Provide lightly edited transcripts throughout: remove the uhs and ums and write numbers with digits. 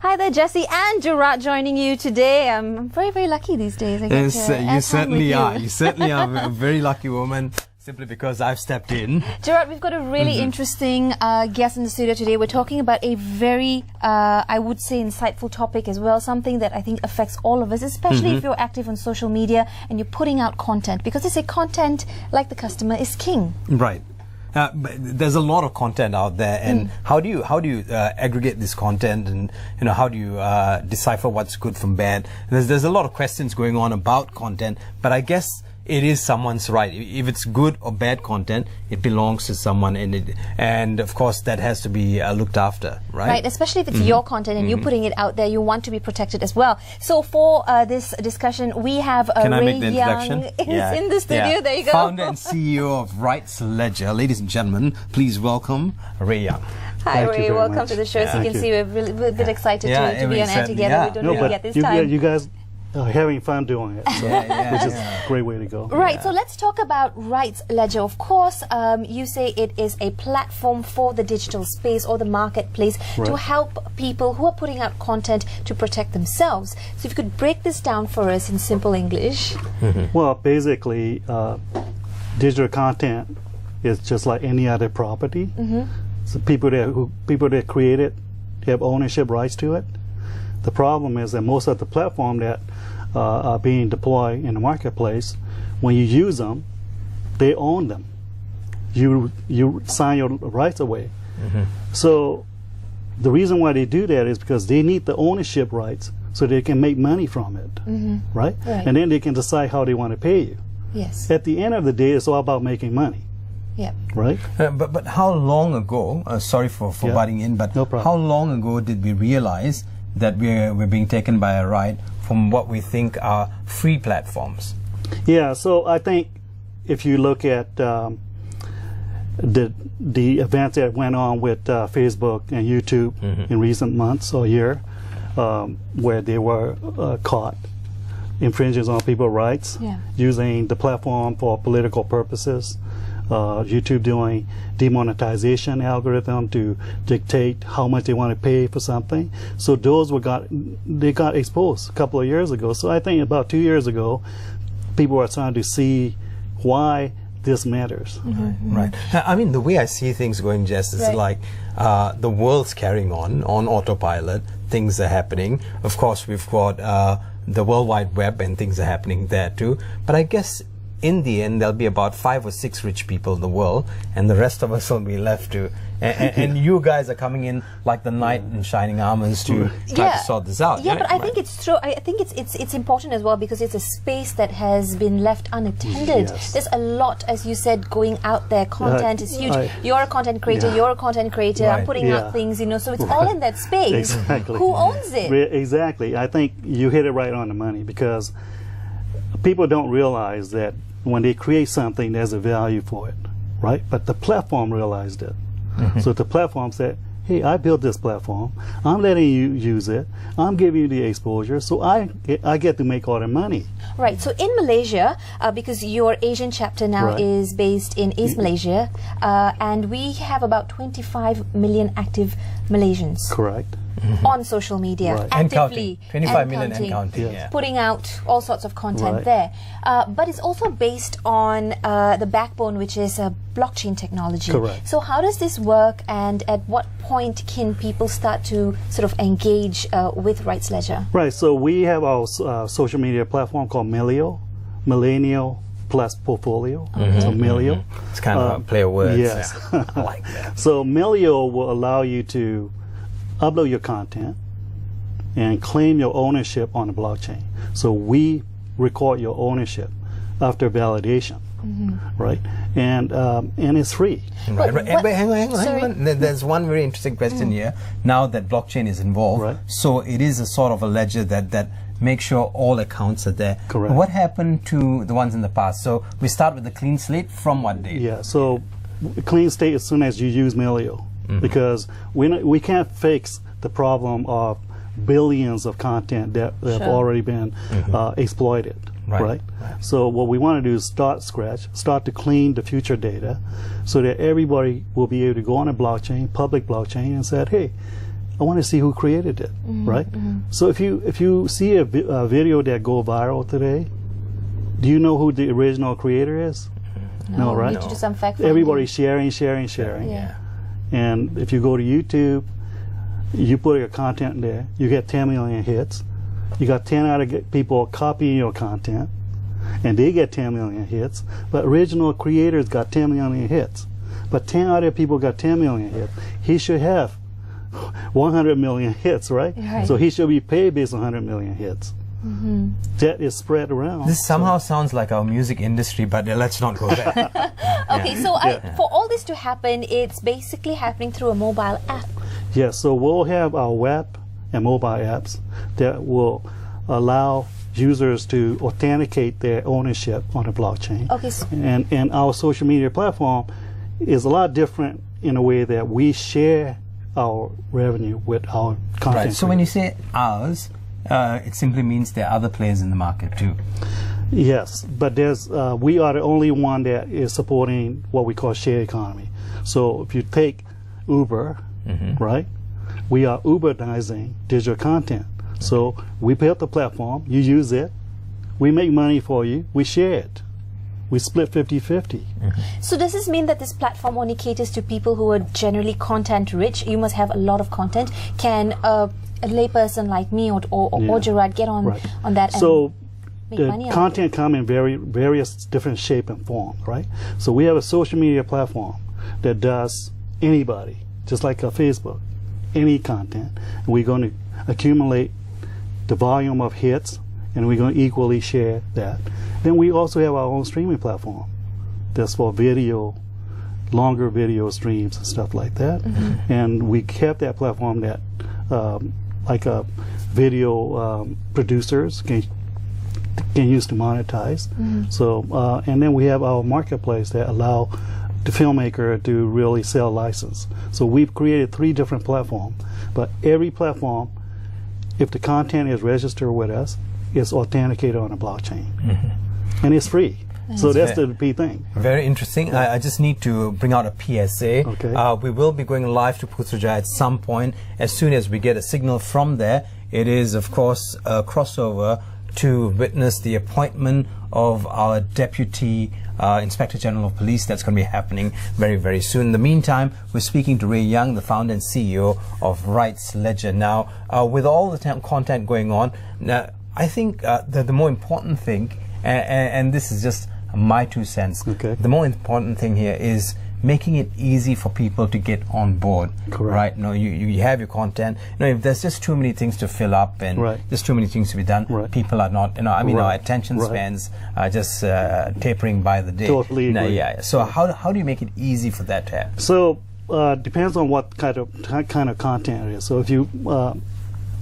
Hi there, Jesse and Gerard joining you today. I'm very, very lucky these days. You certainly are. You certainly are a very lucky woman, simply because I've stepped in. Gerard, we've got a really interesting guest in the studio today. We're talking about a very, I would say, insightful topic as well, something that I think affects all of us, especially if you're active on social media and you're putting out content, because they say content, like the customer, is king. Right. But there's a lot of content out there, and how do you aggregate this content, and how do you decipher what's good from bad? There's a lot of questions going on about content, but I guess it is someone's right. If it's good or bad content, it belongs to someone, and of course that has to be looked after, right? Right, especially if it's your content and you're putting it out there, you want to be protected as well. So for this discussion, we have Ray Young is in the studio. There you go. Founder and CEO of Rightsledger. Ladies and gentlemen, please welcome Ray Young. Hi Ray, welcome to the show. So you can see we're really a bit excited to be on air together. We don't really get this time. You guys having fun doing it, so which is a great way to go. Right, so let's talk about Rightsledger. Of course, you say it is a platform for the digital space or the marketplace to help people who are putting out content to protect themselves. So if you could break this down for us in simple English. Well, basically, digital content is just like any other property. So people that create it have ownership rights to it. The problem is that most of the platforms that are being deployed in the marketplace, when you use them, they own them. You sign your rights away. So the reason why they do that is because they need the ownership rights so they can make money from it, right? And then they can decide how they want to pay you. Yes. At the end of the day, it's all about making money. Yeah. Right. But how long ago? Sorry for butting in, but how long ago did we realize that we're being taken by a ride from what we think are free platforms? Yeah, so I think if you look at the events that went on with Facebook and YouTube in recent months or year, where they were caught infringing on people's rights, using the platform for political purposes, YouTube doing demonetization algorithm to dictate how much they want to pay for something. So those they got exposed a couple of years ago. So I think about 2 years ago, people are starting to see why this matters. Right. I mean, the way I see things going, Jess, is like the world's carrying on autopilot. Things are happening. Of course, we've got the World Wide Web, and things are happening there too. But I guess in the end, there'll be about 5 or 6 rich people in the world, and the rest of us will be left to. And you guys are coming in like the knight in shining armors to try to sort this out. Yeah, but I think it's true. I think it's important as well, because it's a space that has been left unattended. There's a lot, as you said, going out there. Content is huge. You're a content creator. You're a content creator. I'm putting out things, so it's all in that space. Exactly. Who owns it? Exactly. I think you hit it right on the money, because people don't realize that when they create something, there's a value for it, right? But the platform realized it. So the platform said, hey, I built this platform. I'm letting you use it. I'm giving you the exposure, so I get to make all the money. Right. So in Malaysia, because your Asian chapter now is based in East Malaysia, and we have about 25 million active Malaysians. Correct. On social media, actively, 25 million and counting, putting out all sorts of content there. But it's also based on the backbone, which is blockchain technology. Correct. So how does this work, and at what point can people start to sort of engage with Rightsledger? Right. So we have our social media platform called Millennial Plus Portfolio. So Melio. It's kind of a play of words. Yes. I like that. So Melio will allow you to upload your content and claim your ownership on the blockchain. So we record your ownership after validation, right? And it's free. Right. Hang on. There's one very interesting question here. Now that blockchain is involved, so it is a sort of a ledger that makes sure all accounts are there. Correct. What happened to the ones in the past? So we start with the clean slate from what date? Yeah. So clean slate as soon as you use Melio. Because we can't fix the problem of billions of content that have already been exploited, right? So what we want to do is start to clean the future data, so that everybody will be able to go on a blockchain, public blockchain, and say, hey, I want to see who created it, right? So if you see a video that go viral today, do you know who the original creator is? No, right? You need to do some fact finding. Everybody's sharing. Yeah. And if you go to YouTube, you put your content there, you get 10 million hits. You got 10 other people copying your content, and they get 10 million hits. But original creators got 10 million hits. But 10 other people got 10 million hits. He should have 100 million hits, right? So he should be paid based on 100 million hits. That is spread around. This somehow sounds like our music industry, but let's not go there. Okay, so for all this to happen, it's basically happening through a mobile app. Yes, so we'll have our web and mobile apps that will allow users to authenticate their ownership on the blockchain. Okay, so and our social media platform is a lot different in a way that we share our revenue with our content. Right. So when you say ours, it simply means there are other players in the market too. Yes, but there's we are the only one that is supporting what we call share economy. So if you take Uber, right, we are Uberizing digital content. So we built the platform, you use it, we make money for you, we share it. We split 50-50. So does this mean that this platform only caters to people who are generally content rich? You must have a lot of content. Can a layperson like me or Gerard get on that and make money? The content come in various different shape and form, right? So we have a social media platform that does anybody, just like a Facebook, any content. And we're going to accumulate the volume of hits, and we're going to equally share that. Then we also have our own streaming platform that's for video, longer video streams and stuff like that. And we kept that platform that like video producers can use to monetize. So and then we have our marketplace that allow the filmmaker to really sell license. So we've created 3 different platforms, but every platform, if the content is registered with us, is authenticated on a blockchain. And it's free. So that's the key thing. Very interesting. I just need to bring out a PSA. Okay. We will be going live to Putrajaya at some point. As soon as we get a signal from there, it is, of course, a crossover to witness the appointment of our Deputy Inspector General of Police. That's going to be happening very, very soon. In the meantime, we're speaking to Ray Young, the founder and CEO of Rightsledger. Now, with all the content going on, now, I think that the more important thing, and this is just my 2 cents, the more important thing here is making it easy for people to get on board. Right? No, you have your content. No, if there's just too many things to fill up and there's too many things to be done, people are not, I mean, our attention spans are just tapering by the day. Totally agree. So how do you make it easy for that to happen? So depends on what kind of content it is. So if you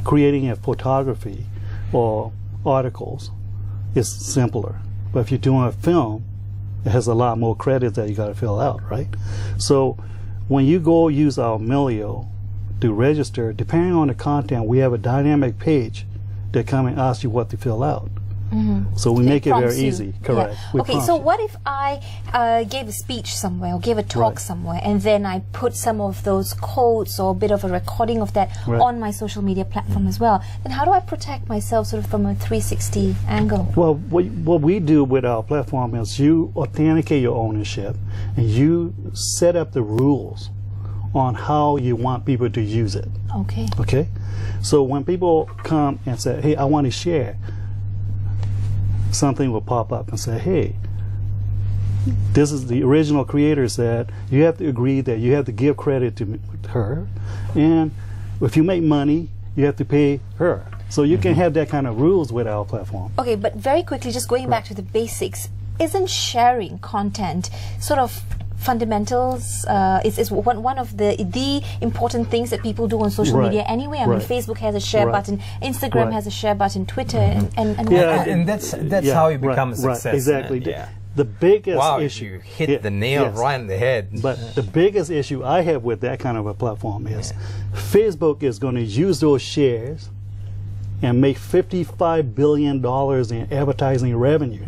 creating a photography or articles, it's simpler. But if you're doing a film, it has a lot more credits that you got to fill out, right? So when you go use our Melio to register, depending on the content, we have a dynamic page that come and ask you what to fill out. So we make it very easy. Correct. Okay, so what if I gave a speech somewhere or gave a talk somewhere, and then I put some of those quotes or a bit of a recording of that on my social media platform as well? Then how do I protect myself sort of from a 360 angle? Well, what we do with our platform is you authenticate your ownership and you set up the rules on how you want people to use it. Okay? So when people come and say, hey, I want to share, something will pop up and say, hey, this is the original creator said, you have to agree that you have to give credit to her, and if you make money, you have to pay her. So you can have that kind of rules with our platform. Okay, but very quickly, just going back to the basics, isn't sharing content sort of fundamentals? Is one of the important things that people do on social media anyway. I mean, Facebook has a share button, Instagram has a share button, Twitter, and that's how you become a success. Exactly. The biggest issue, you hit the nail right in the head. But the biggest issue I have with that kind of a platform is Facebook is going to use those shares and make $55 billion in advertising revenue,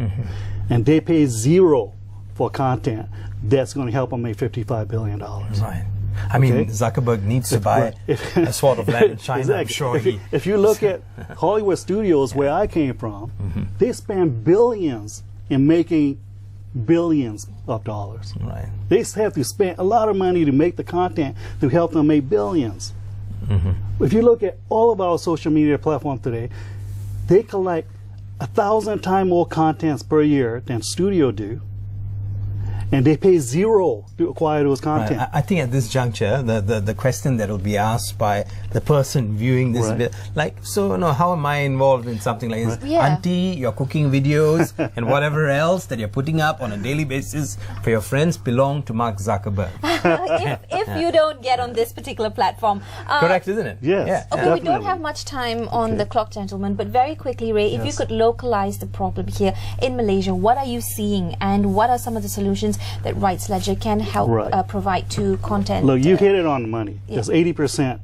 and they pay 0 for content that's going to help them make $55 billion. Right. I mean, Zuckerberg needs to buy a sword of land in China. Exactly. I'm sure if you look at Hollywood studios, where I came from, they spend billions in making billions of dollars. Right. They have to spend a lot of money to make the content to help them make billions. If you look at all of our social media platforms today, they collect 1,000 times more contents per year than studio do, and they pay zero to acquire those content. Right. I think at this juncture, the question that will be asked by the person viewing this video, like, so how am I involved in something like this? Auntie, your cooking videos and whatever else that you're putting up on a daily basis for your friends belong to Mark Zuckerberg. if you don't get on this particular platform. Correct, isn't it? Yes. Okay, we don't have much time on the clock, gentlemen, but very quickly, Ray, if you could localize the problem here in Malaysia, what are you seeing and what are some of the solutions that Rightsledger can help provide to content? Look, you hit it on the money. There's 80%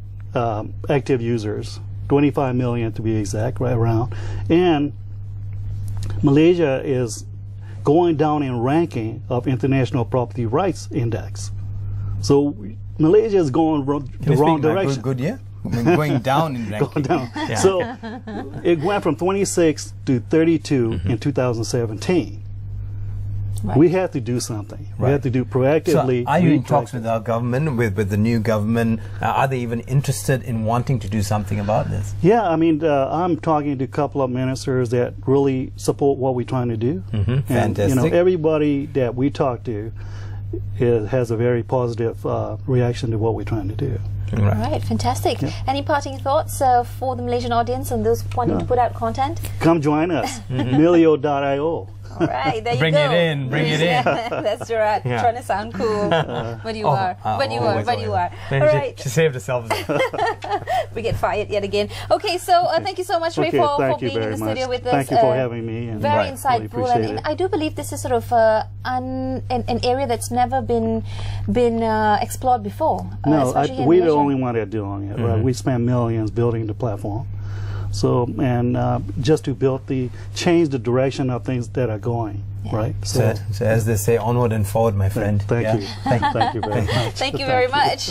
active users, 25 million to be exact, right around. And Malaysia is going down in ranking of International Property Rights Index. So Malaysia is going the wrong direction. Good, yeah? Going down in ranking. Going down. So it went from 26 to 32 in 2017. We have to do something. We have to do proactively. So are you in talks with our government, with the new government? Are they even interested in wanting to do something about this? Yeah, I mean, I'm talking to a couple of ministers that really support what we're trying to do. And, Fantastic. Everybody that we talk to has a very positive reaction to what we're trying to do. Right, fantastic. Any parting thoughts for the Malaysian audience and those wanting to put out content? Come join us, Milio.io. All right, there you bring go. It in, bring it in. That's right. Trying to sound cool, but you are. But you are. All right. She saved herself. We get fired yet again. Okay, so thank you so much, Ray, for being in the studio with us. Thank you for having me. And very insightful, really and I do believe this is sort of an area that's never been explored before. No, we're the only one that's doing it. Right? We spend millions building the platform. So, and just to change the direction of things that are going, right? So as they say, onward and forward, my friend. Thank you. Thank you very much. Thank you very much.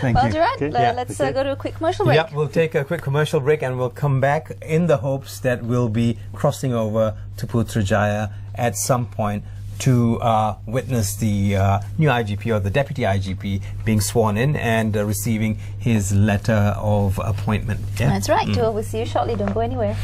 Thank you. Gerard, let's go to a quick commercial break. Yeah, we'll take a quick commercial break and we'll come back in the hopes that we'll be crossing over to Putrajaya at some point to witness the new IGP or the Deputy IGP being sworn in and receiving his letter of appointment. That's right. We'll see you shortly. Don't go anywhere.